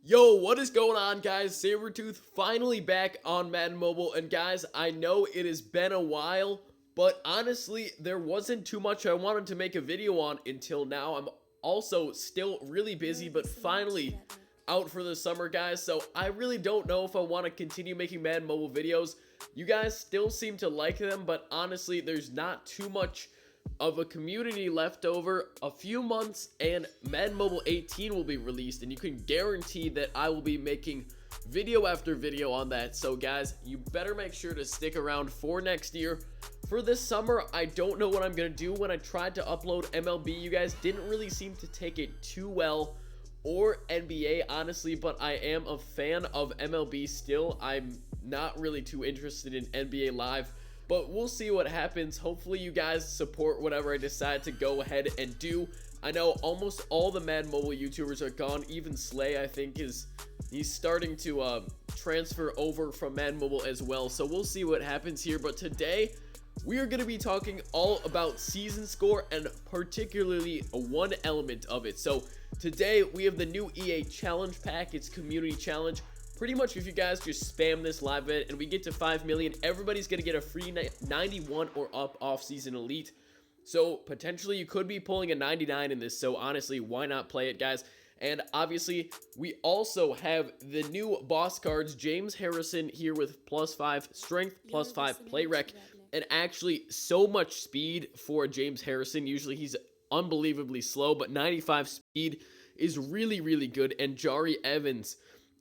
Yo, what is going on, guys? Sabrtooth finally back on Madden Mobile, and guys, I know it has been a while, but honestly, there wasn't too much I wanted to make a video on until now. I'm also still really busy, but finally out for the summer, guys, so I really don't know if I want to continue making Madden Mobile videos. You guys still seem to like them, but honestly, there's not too much of a community left over. A few months and Madden Mobile 18 will be released, and you can guarantee that I will be making video after video on that. So guys, you better make sure to stick around for next year. For this summer, I don't know what I'm gonna do. When I tried to upload MLB, you guys didn't really seem to take it too well, or NBA honestly, but I am a fan of MLB still. I'm not really too interested in NBA Live, but we'll see what happens. Hopefully you guys support whatever I decide to go ahead and do. I know almost all the Madden Mobile YouTubers are gone. Even Slay, I think, he's starting to transfer over from Madden Mobile as well. So we'll see what happens here. But today, we are going to be talking all about season score and particularly one element of it. So today, we have the new EA Challenge Pack. It's Community Challenge. Pretty much, if you guys just spam this live event and we get to 5 million, everybody's going to get a free 91 or up off-season elite. So, potentially, you could be pulling a 99 in this. So, honestly, why not play it, guys? And, obviously, we also have the new boss cards. James Harrison here with +5 strength, +5 play rec, and actually so much speed for James Harrison. Usually, he's unbelievably slow, but 95 speed is really, really good. And Jari Evans,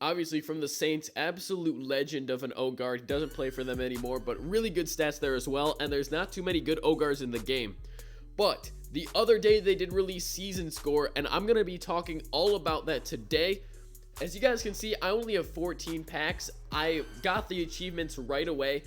obviously from the Saints, absolute legend of an O-guard. He doesn't play for them anymore, but really good stats there as well, and there's not too many good O-guards in the game. But the other day they did release season score, and I'm going to be talking all about that today. As you guys can see, I only have 14 packs. I got the achievements right away.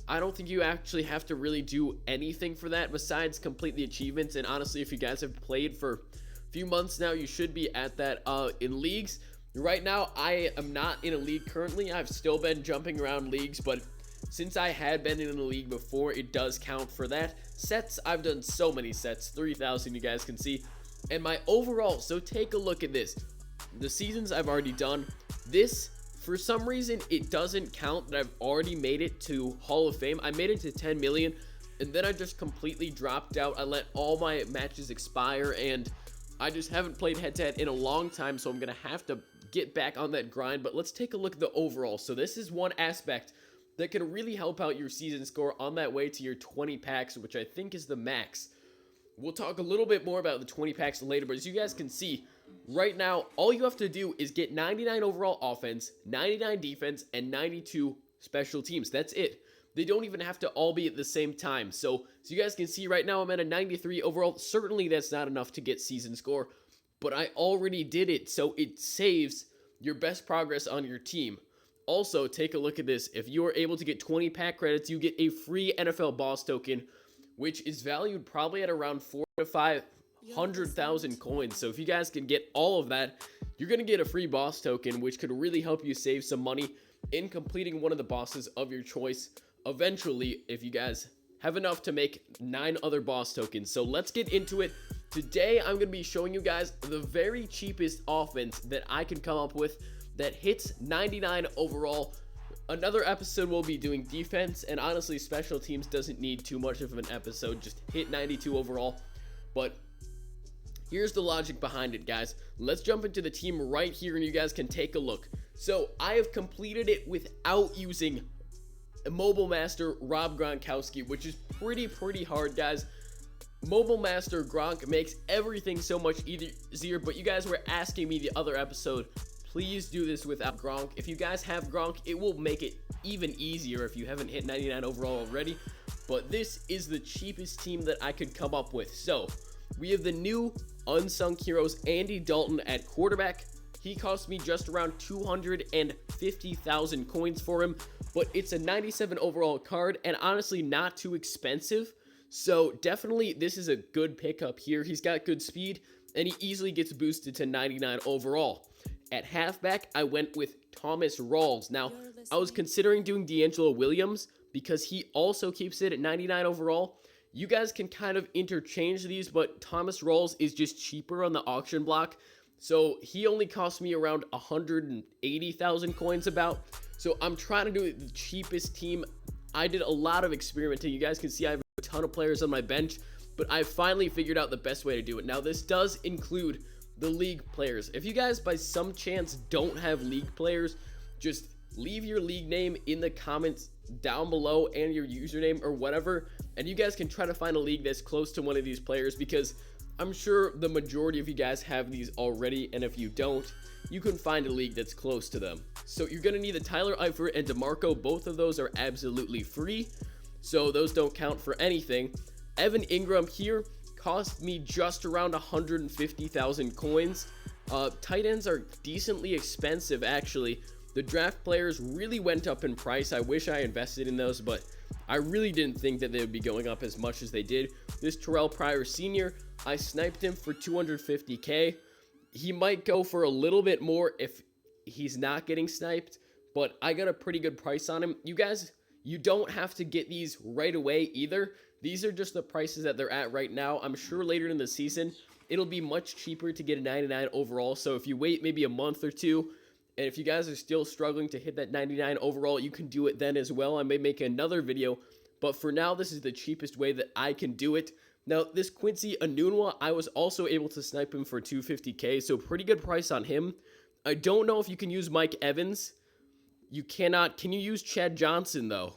I don't think you actually have to really do anything for that besides complete the achievements, and honestly, if you guys have played for a few months now, you should be at that in leagues. Right now, I am not in a league currently. I've still been jumping around leagues, but since I had been in a league before, it does count for that. Sets, I've done so many sets, 3,000 you guys can see. And my overall, so take a look at this. The seasons I've already done. This, for some reason, it doesn't count that I've already made it to Hall of Fame. I made it to 10 million, and then I just completely dropped out. I let all my matches expire, and I just haven't played head-to-head in a long time, so I'm going to have to get back on that grind. But let's take a look at the overall. So this is one aspect that can really help out your season score on that way to your 20 packs, which I think is the max. We'll talk a little bit more about the 20 packs later, but as you guys can see, right now, all you have to do is get 99 overall offense, 99 defense, and 92 special teams. That's it. They don't even have to all be at the same time. So you guys can see right now I'm at a 93 overall. Certainly that's not enough to get season score, but I already did it, so it saves your best progress on your team. Also, take a look at this. If you are able to get 20 pack credits, you get a free NFL boss token, which is valued probably at around 400 to 500,000 coins. So if you guys can get all of that, you're going to get a free boss token, which could really help you save some money in completing one of the bosses of your choice eventually, if you guys have enough to make 9 other boss tokens. So let's get into it. Today, I'm going to be showing you guys the very cheapest offense that I can come up with that hits 99 overall. Another episode we'll be doing defense, and honestly, special teams doesn't need too much of an episode. Just hit 92 overall. But here's the logic behind it, guys. Let's jump into the team right here, and you guys can take a look. So I have completed it without using Mobile Master Rob Gronkowski, which is pretty hard, guys. Mobile Master Gronk makes everything so much easier, but you guys were asking me the other episode, please do this without Gronk. If you guys have Gronk, it will make it even easier if you haven't hit 99 overall already, but this is the cheapest team that I could come up with. So we have the new unsung heroes, Andy Dalton at quarterback. He cost me just around 250,000 coins for him, but it's a 97 overall card, and honestly not too expensive. So definitely this is a good pickup here. He's got good speed, and he easily gets boosted to 99 overall. At halfback, I went with Thomas Rawls. Now, I was considering doing D'Angelo Williams because he also keeps it at 99 overall. You guys can kind of interchange these, but Thomas Rawls is just cheaper on the auction block. So he only cost me around 180,000 coins about. So I'm trying to do it the cheapest team. I did a lot of experimenting. You guys can see I have a ton of players on my bench, but I finally figured out the best way to do it. Now this does include the league players. If you guys by some chance don't have league players, just leave your league name in the comments down below and your username or whatever, and you guys can try to find a league that's close to one of these players, because I'm sure the majority of you guys have these already, and if you don't, you can find a league that's close to them. So you're going to need the Tyler Eifert and DeMarco. Both of those are absolutely free, so those don't count for anything. Evan Ingram here cost me just around 150,000 coins. Tight ends are decently expensive, actually. The draft players really went up in price. I wish I invested in those, but I really didn't think that they would be going up as much as they did. This Terrell Pryor Sr., I sniped him for 250k. He might go for a little bit more if he's not getting sniped, but I got a pretty good price on him. You guys, you don't have to get these right away either. These are just the prices that they're at right now. I'm sure later in the season, it'll be much cheaper to get a 99 overall. So if you wait maybe a month or two, and if you guys are still struggling to hit that 99 overall, you can do it then as well. I may make another video, but for now, this is the cheapest way that I can do it. Now, this Quincy Anunwa, I was also able to snipe him for 250k, so pretty good price on him. I don't know if you can use Mike Evans. You cannot. Can you use Chad Johnson, though?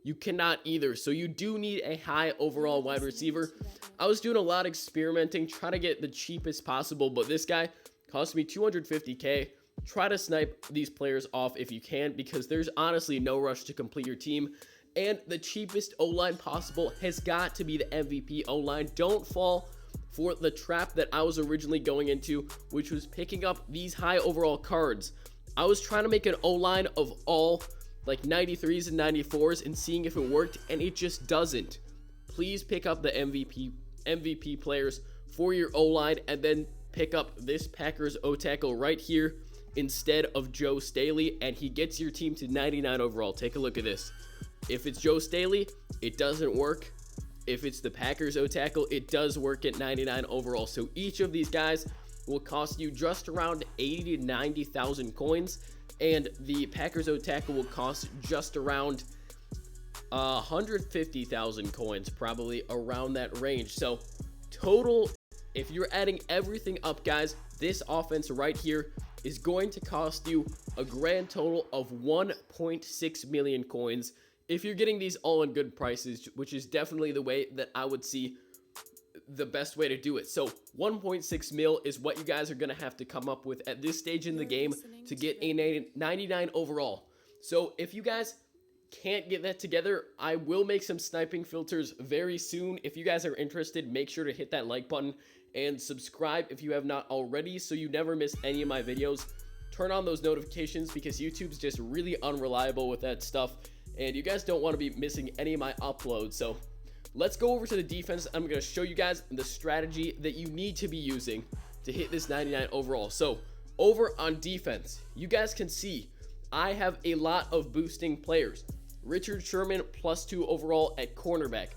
You cannot either, so you do need a high overall wide receiver. I was doing a lot of experimenting, trying to get the cheapest possible, but this guy cost me 250k. Try to snipe these players off if you can, because there's honestly no rush to complete your team. And the cheapest O-line possible has got to be the MVP O-line. Don't fall for the trap that I was originally going into, which was picking up these high overall cards. I was trying to make an O-line of all like 93s and 94s and seeing if it worked, and it just doesn't. Please pick up the MVP players for your O-line, and then pick up this Packers O-tackle right here instead of Joe Staley, and he gets your team to 99 overall. Take a look at this. If it's Joe Staley, it doesn't work. If it's the Packers O-tackle, it does work at 99 overall. So each of these guys will cost you just around 80 to 90,000 coins, and the Packers O-tackle will cost just around 150,000 coins, probably around that range. So total, if you're adding everything up, guys, this offense right here is going to cost you a grand total of 1.6 million coins if you're getting these all in good prices, which is definitely the way that I would see the best way to do it. So 1.6 mil is what you guys are going to have to come up with at this stage in the game to get a 99 overall. So if you guys can't get that together, I will make some sniping filters very soon. If you guys are interested, make sure to hit that like button and subscribe if you have not already, so you never miss any of my videos. Turn on those notifications, because YouTube's just really unreliable with that stuff, and you guys don't want to be missing any of my uploads. So let's go over to the defense. I'm going to show you guys the strategy that you need to be using to hit this 99 overall. So over on defense, you guys can see I have a lot of boosting players. Richard Sherman +2 overall at cornerback.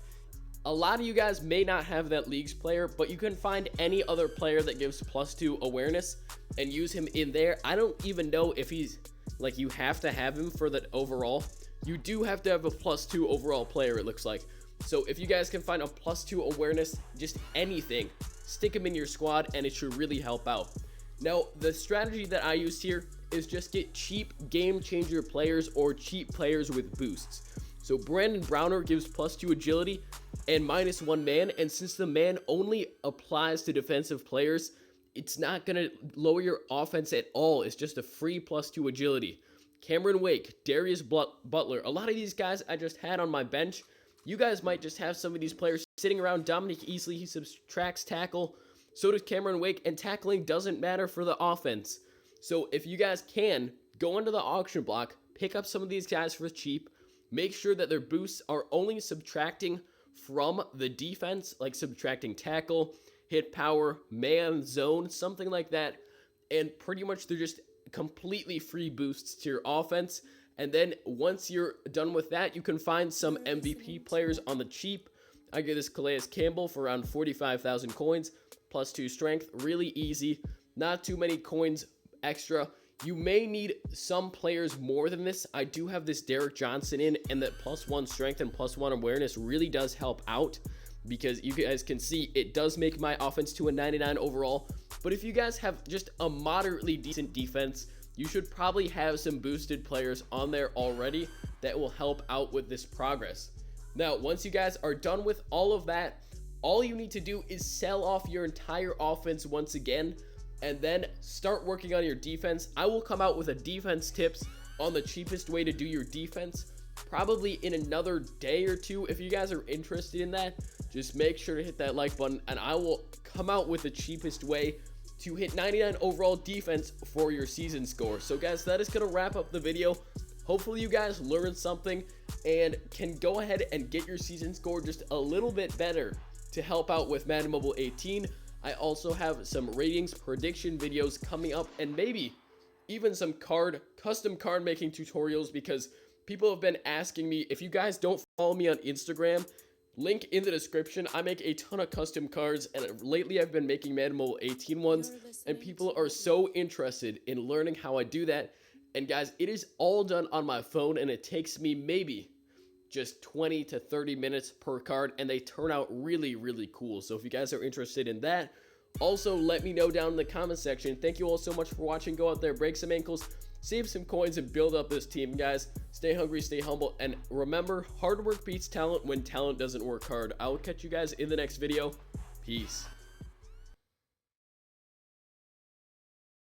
A lot of you guys may not have that leagues player, but you can find any other player that gives +2 awareness and use him in there. I don't even know if he's like, you have to have him for the overall. You do have to have a +2 overall player, it looks like. So if you guys can find a +2 awareness, just anything, stick him in your squad, and it should really help out. Now, the strategy that I used here is just get cheap game changer players or cheap players with boosts. So Brandon Browner gives +2 agility and -1 man, and since the man only applies to defensive players, it's not going to lower your offense at all. It's just a free +2 agility. Cameron Wake, Darius Butler, a lot of these guys I just had on my bench. You guys might just have some of these players sitting around. Dominic Easley, he subtracts tackle. So does Cameron Wake, and tackling doesn't matter for the offense. So if you guys can, go into the auction block, pick up some of these guys for cheap. Make sure that their boosts are only subtracting from the defense, like subtracting tackle, hit power, man, zone, something like that. And pretty much they're just completely free boosts to your offense. And then once you're done with that, you can find some MVP players on the cheap. I get this Calais Campbell for around 45,000 coins, +2 strength, really easy. not too many coins extra. You may need some players more than this. I do have this Derek Johnson in, and that +1 strength and +1 awareness really does help out, because you guys can see it does make my offense to a 99 overall. But if you guys have just a moderately decent defense, you should probably have some boosted players on there already that will help out with this progress. Now, once you guys are done with all of that, all you need to do is sell off your entire offense once again, and then start working on your defense. I will come out with a defense tips on the cheapest way to do your defense probably in another day or two. If you guys are interested in that, just make sure to hit that like button, and I will come out with the cheapest way to hit 99 overall defense for your season score. So guys, that is going to wrap up the video. Hopefully you guys learned something and can go ahead and get your season score just a little bit better to help out with Madden Mobile 18. I also have some ratings prediction videos coming up, and maybe even some custom card making tutorials, because people have been asking me. If you guys don't follow me on Instagram, link in the description. I make a ton of custom cards, and lately I've been making Madden Mobile 18 ones, and people are so interested in learning how I do that. And guys, it is all done on my phone, and it takes me maybe just 20 to 30 minutes per card, and they turn out really, really cool. So if you guys are interested in that, also let me know down in the comment section. Thank you all so much for watching. Go out there, break some ankles, save some coins, and build up this team, guys. Stay hungry, stay humble, and remember, hard work beats talent when talent doesn't work hard. I will catch you guys in the next video. Peace.